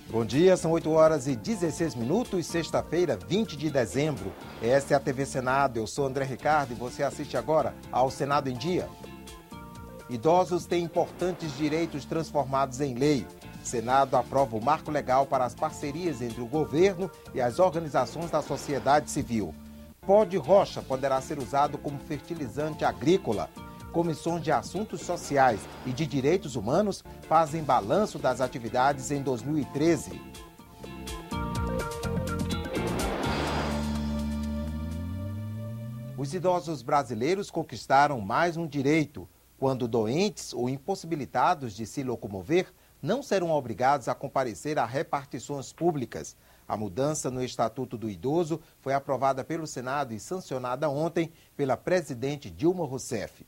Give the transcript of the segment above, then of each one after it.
Bom dia, são 8h16, sexta-feira, 20 de dezembro. Esta é a TV Senado, eu sou André Ricardo e você assiste agora ao Senado em Dia. Idosos têm importantes direitos transformados em lei. Senado aprova o marco legal para as parcerias entre o governo e as organizações da sociedade civil. Pó de rocha poderá ser usado como fertilizante agrícola. Comissões de Assuntos Sociais e de Direitos Humanos fazem balanço das atividades em 2013. Os idosos brasileiros conquistaram mais um direito. Quando doentes ou impossibilitados de se locomover, não serão obrigados a comparecer a repartições públicas. A mudança no Estatuto do Idoso foi aprovada pelo Senado e sancionada ontem pela presidente Dilma Rousseff.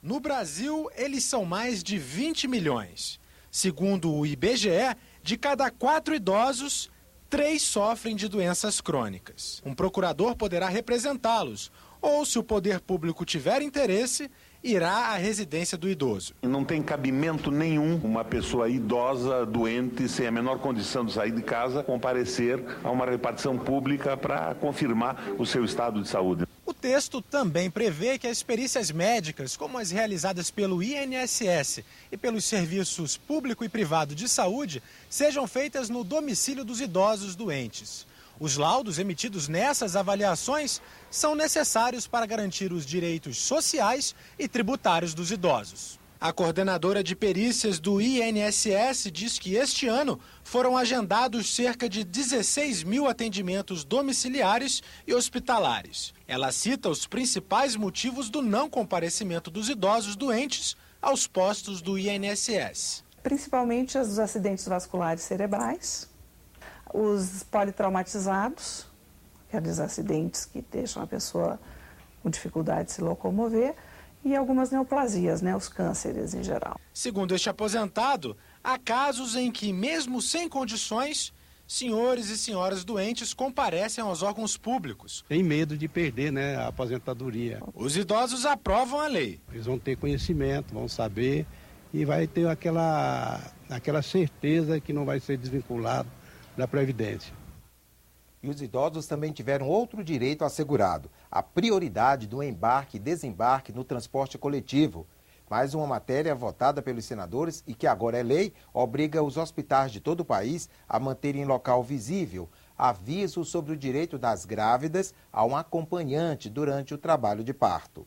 No Brasil, eles são mais de 20 milhões. Segundo o IBGE, de cada 4 idosos, 3 sofrem de doenças crônicas. Um procurador poderá representá-los, ou, se o poder público tiver interesse, irá à residência do idoso. Não tem cabimento nenhum uma pessoa idosa, doente, sem a menor condição de sair de casa, comparecer a uma repartição pública para confirmar o seu estado de saúde. O texto também prevê que as perícias médicas, como as realizadas pelo INSS e pelos serviços público e privado de saúde, sejam feitas no domicílio dos idosos doentes. Os laudos emitidos nessas avaliações são necessários para garantir os direitos sociais e tributários dos idosos. A coordenadora de perícias do INSS diz que este ano foram agendados cerca de 16 mil atendimentos domiciliares e hospitalares. Ela cita os principais motivos do não comparecimento dos idosos doentes aos postos do INSS. Principalmente os acidentes vasculares cerebrais, os politraumatizados, aqueles acidentes que deixam a pessoa com dificuldade de se locomover, e algumas neoplasias, os cânceres em geral. Segundo este aposentado, há casos em que, mesmo sem condições, senhores e senhoras doentes comparecem aos órgãos públicos. Tem medo de perder, a aposentadoria. Os idosos aprovam a lei. Eles vão ter conhecimento, vão saber e vai ter aquela certeza que não vai ser desvinculado da Previdência. E os idosos também tiveram outro direito assegurado, a prioridade do embarque e desembarque no transporte coletivo. Mais uma matéria votada pelos senadores e que agora é lei, obriga os hospitais de todo o país a manterem em local visível aviso sobre o direito das grávidas a um acompanhante durante o trabalho de parto.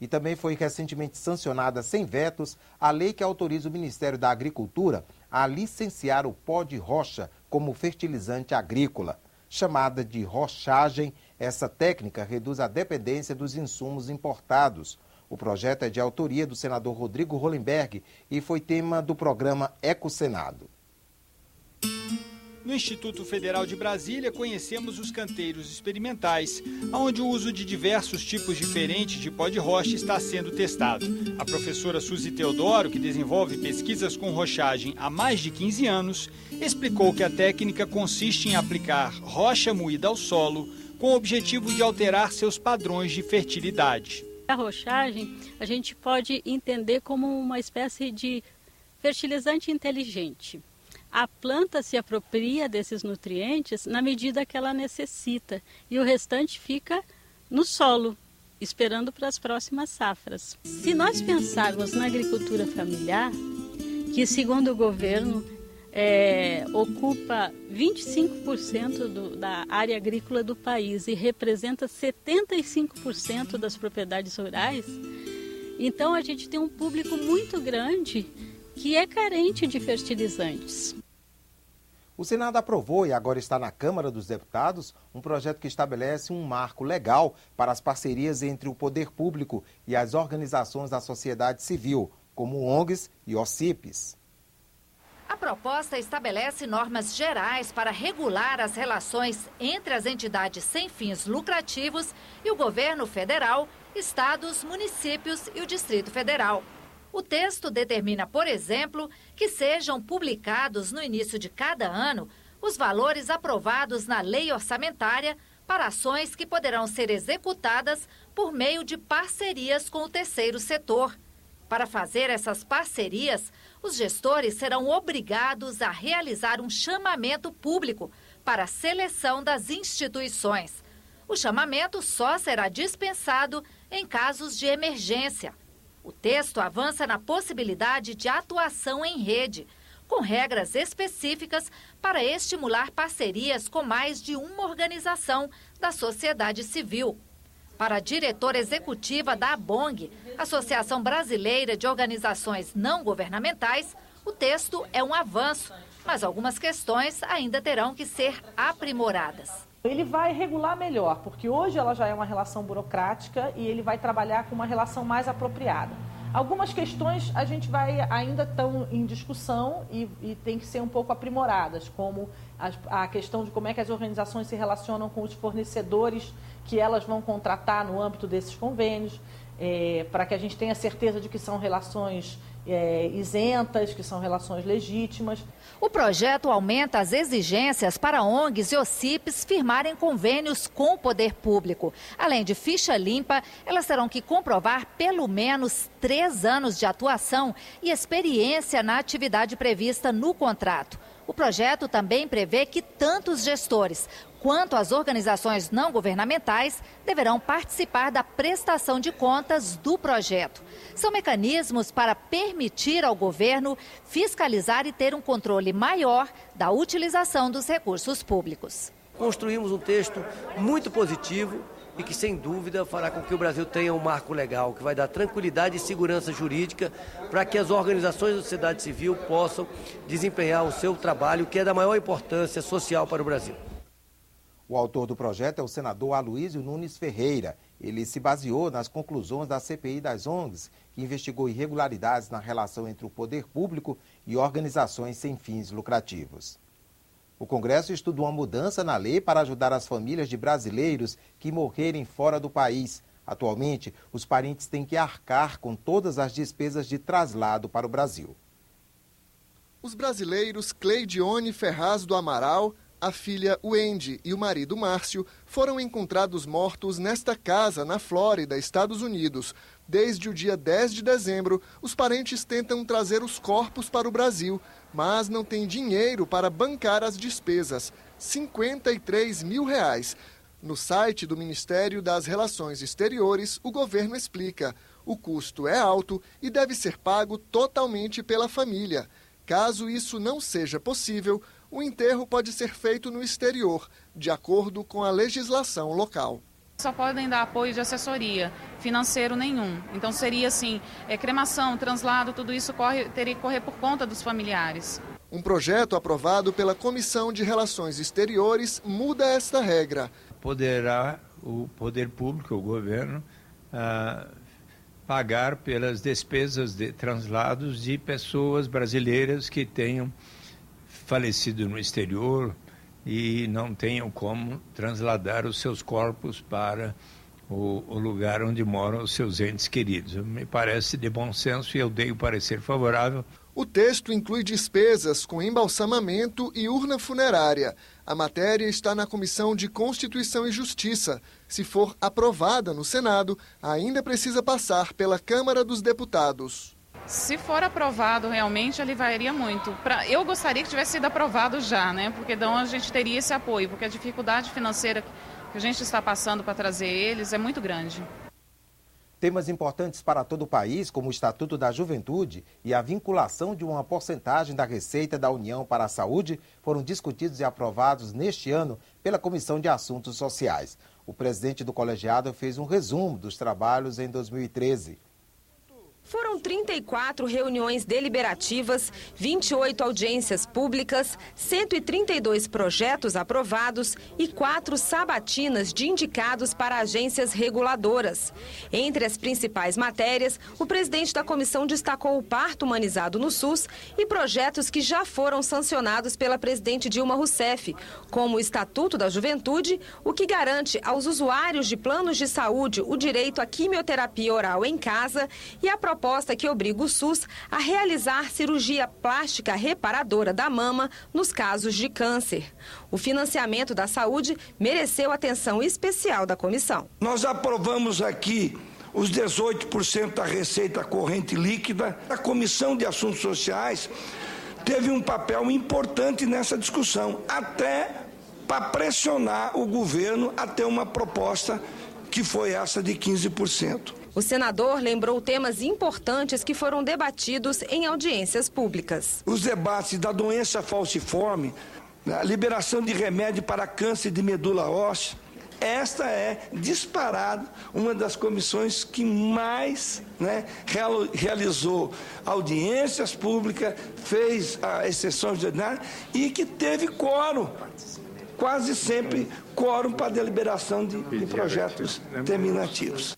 E também foi recentemente sancionada sem vetos a lei que autoriza o Ministério da Agricultura a licenciar o pó de rocha como fertilizante agrícola. Chamada de rochagem, essa técnica reduz a dependência dos insumos importados. O projeto é de autoria do senador Rodrigo Hollenberg e foi tema do programa Ecosenado. No Instituto Federal de Brasília, conhecemos os canteiros experimentais, onde o uso de diversos tipos diferentes de pó de rocha está sendo testado. A professora Suzy Teodoro, que desenvolve pesquisas com rochagem há mais de 15 anos, explicou que a técnica consiste em aplicar rocha moída ao solo com o objetivo de alterar seus padrões de fertilidade. A rochagem a gente pode entender como uma espécie de fertilizante inteligente. A planta se apropria desses nutrientes na medida que ela necessita e o restante fica no solo, esperando para as próximas safras. Se nós pensarmos na agricultura familiar, que segundo o governo ocupa 25% da área agrícola do país e representa 75% das propriedades rurais, então a gente tem um público muito grande que é carente de fertilizantes. O Senado aprovou e agora está na Câmara dos Deputados um projeto que estabelece um marco legal para as parcerias entre o poder público e as organizações da sociedade civil, como ONGs e OCIPs. A proposta estabelece normas gerais para regular as relações entre as entidades sem fins lucrativos e o governo federal, estados, municípios e o Distrito Federal. O texto determina, por exemplo, que sejam publicados no início de cada ano os valores aprovados na lei orçamentária para ações que poderão ser executadas por meio de parcerias com o terceiro setor. Para fazer essas parcerias, os gestores serão obrigados a realizar um chamamento público para a seleção das instituições. O chamamento só será dispensado em casos de emergência. O texto avança na possibilidade de atuação em rede, com regras específicas para estimular parcerias com mais de uma organização da sociedade civil. Para a diretora executiva da ABONG, Associação Brasileira de Organizações Não Governamentais, o texto é um avanço, mas algumas questões ainda terão que ser aprimoradas. Ele vai regular melhor, porque hoje ela já é uma relação burocrática e ele vai trabalhar com uma relação mais apropriada. Algumas questões a gente ainda estão em discussão e tem que ser um pouco aprimoradas, como a questão de como é que as organizações se relacionam com os fornecedores que elas vão contratar no âmbito desses convênios, para que a gente tenha certeza de que são relações isentas, que são relações legítimas. O projeto aumenta as exigências para ONGs e OCIPs firmarem convênios com o poder público. Além de ficha limpa, elas terão que comprovar pelo menos 3 anos de atuação e experiência na atividade prevista no contrato. O projeto também prevê que tanto os gestores quanto as organizações não governamentais deverão participar da prestação de contas do projeto. São mecanismos para permitir ao governo fiscalizar e ter um controle maior da utilização dos recursos públicos. Construímos um texto muito positivo e que, sem dúvida, fará com que o Brasil tenha um marco legal, que vai dar tranquilidade e segurança jurídica para que as organizações da sociedade civil possam desempenhar o seu trabalho, que é da maior importância social para o Brasil. O autor do projeto é o senador Aloysio Nunes Ferreira. Ele se baseou nas conclusões da CPI das ONGs, que investigou irregularidades na relação entre o poder público e organizações sem fins lucrativos. O Congresso estudou uma mudança na lei para ajudar as famílias de brasileiros que morrerem fora do país. Atualmente, os parentes têm que arcar com todas as despesas de traslado para o Brasil. Os brasileiros Cleidione Ferraz do Amaral, a filha Wendy e o marido Márcio foram encontrados mortos nesta casa, na Flórida, Estados Unidos. Desde o dia 10 de dezembro, os parentes tentam trazer os corpos para o Brasil, mas não têm dinheiro para bancar as despesas, R$ 53 mil. No site do Ministério das Relações Exteriores, o governo explica: o custo é alto e deve ser pago totalmente pela família. Caso isso não seja possível, o enterro pode ser feito no exterior, de acordo com a legislação local. Só podem dar apoio de assessoria, financeiro nenhum. Então seria assim, cremação, translado, tudo isso teria que correr por conta dos familiares. Um projeto aprovado pela Comissão de Relações Exteriores muda esta regra. Poderá o poder público, o governo, pagar pelas despesas de translados de pessoas brasileiras que tenham falecido no exterior e não tenham como trasladar os seus corpos para o lugar onde moram os seus entes queridos. Me parece de bom senso e eu dei o parecer favorável. O texto inclui despesas com embalsamamento e urna funerária. A matéria está na Comissão de Constituição e Justiça. Se for aprovada no Senado, ainda precisa passar pela Câmara dos Deputados. Se for aprovado, realmente aliviaria muito. Eu gostaria que tivesse sido aprovado já, né? Porque então a gente teria esse apoio, porque a dificuldade financeira que a gente está passando para trazer eles é muito grande. Temas importantes para todo o país, como o Estatuto da Juventude e a vinculação de uma porcentagem da receita da União para a Saúde, foram discutidos e aprovados neste ano pela Comissão de Assuntos Sociais. O presidente do colegiado fez um resumo dos trabalhos em 2013. Foram 34 reuniões deliberativas, 28 audiências públicas, 132 projetos aprovados e 4 sabatinas de indicados para agências reguladoras. Entre as principais matérias, o presidente da comissão destacou o parto humanizado no SUS e projetos que já foram sancionados pela presidente Dilma Rousseff, como o Estatuto da Juventude, o que garante aos usuários de planos de saúde o direito à quimioterapia oral em casa, e a proposta que obriga o SUS a realizar cirurgia plástica reparadora da mama nos casos de câncer. O financiamento da saúde mereceu atenção especial da comissão. Nós aprovamos aqui os 18% da receita corrente líquida. A Comissão de Assuntos Sociais teve um papel importante nessa discussão, até para pressionar o governo a ter uma proposta que foi essa de 15%. O senador lembrou temas importantes que foram debatidos em audiências públicas. Os debates da doença falciforme, a liberação de remédio para câncer de medula óssea, esta é, disparado, uma das comissões que mais realizou audiências públicas, fez exceções ordinárias e que teve quórum, quase sempre quórum para deliberação de projetos terminativos.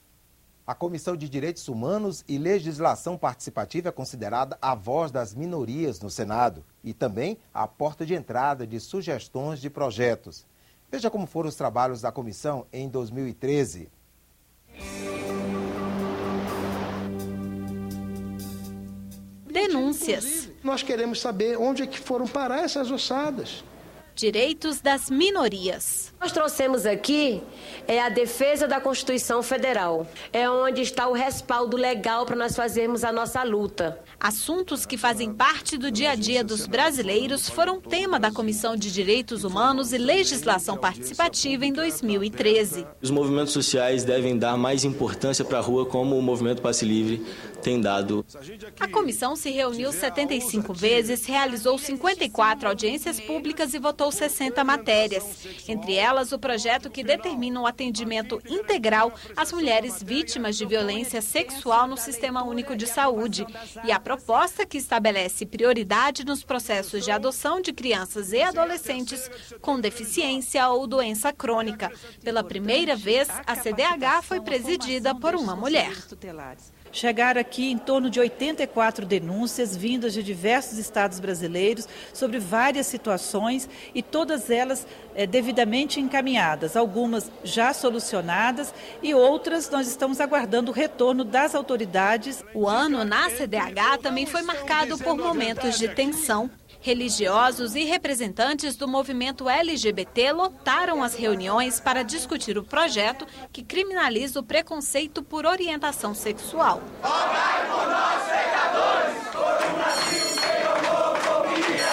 A Comissão de Direitos Humanos e Legislação Participativa é considerada a voz das minorias no Senado e também a porta de entrada de sugestões de projetos. Veja como foram os trabalhos da comissão em 2013. Denúncias. Nós queremos saber onde é que foram parar essas ossadas. Direitos das minorias. Nós trouxemos aqui a defesa da Constituição Federal. É onde está o respaldo legal para nós fazermos a nossa luta. Assuntos que fazem parte do dia a dia dos brasileiros foram tema da Comissão de Direitos Humanos e Legislação Participativa em 2013. Os movimentos sociais devem dar mais importância para a rua, como o Movimento Passe Livre tem dado. A comissão se reuniu 75 vezes, realizou 54 audiências públicas e votou 60 matérias. Entre elas, o projeto que determina o atendimento integral às mulheres vítimas de violência sexual no Sistema Único de Saúde e a proposta que estabelece prioridade nos processos de adoção de crianças e adolescentes com deficiência ou doença crônica. Pela primeira vez, a CDH foi presidida por uma mulher. Chegaram aqui em torno de 84 denúncias vindas de diversos estados brasileiros sobre várias situações e todas elas devidamente encaminhadas, algumas já solucionadas e outras nós estamos aguardando o retorno das autoridades. O ano na CDH também foi marcado por momentos de tensão. Religiosos e representantes do movimento LGBT lotaram as reuniões para discutir o projeto que criminaliza o preconceito por orientação sexual. Rogai por nós, pecadores, por um Brasil sem homofobia.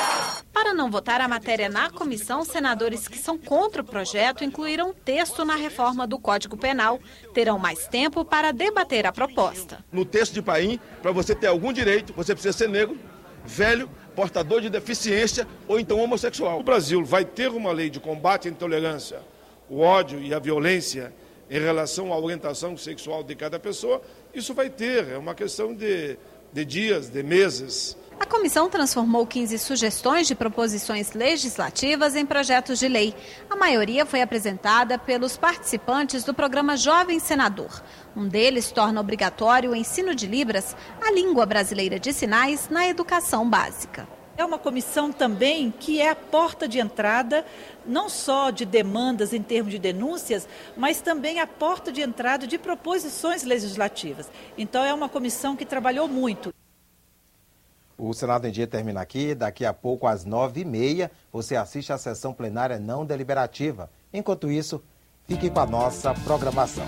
Para não votar a matéria na comissão, senadores que são contra o projeto incluíram um texto na reforma do Código Penal. Terão mais tempo para debater a proposta. No texto de Paim, para você ter algum direito, você precisa ser negro, velho, portador de deficiência ou então homossexual. O Brasil vai ter uma lei de combate à intolerância, o ódio e a violência em relação à orientação sexual de cada pessoa. Isso vai ter, é uma questão de dias, de meses. A comissão transformou 15 sugestões de proposições legislativas em projetos de lei. A maioria foi apresentada pelos participantes do programa Jovem Senador. Um deles torna obrigatório o ensino de Libras, a língua brasileira de sinais, na educação básica. É uma comissão também que é a porta de entrada, não só de demandas em termos de denúncias, mas também a porta de entrada de proposições legislativas. Então é uma comissão que trabalhou muito. O Senado em Dia termina aqui. Daqui a pouco, às 9h30, você assiste à sessão plenária não deliberativa. Enquanto isso, fique com a nossa programação.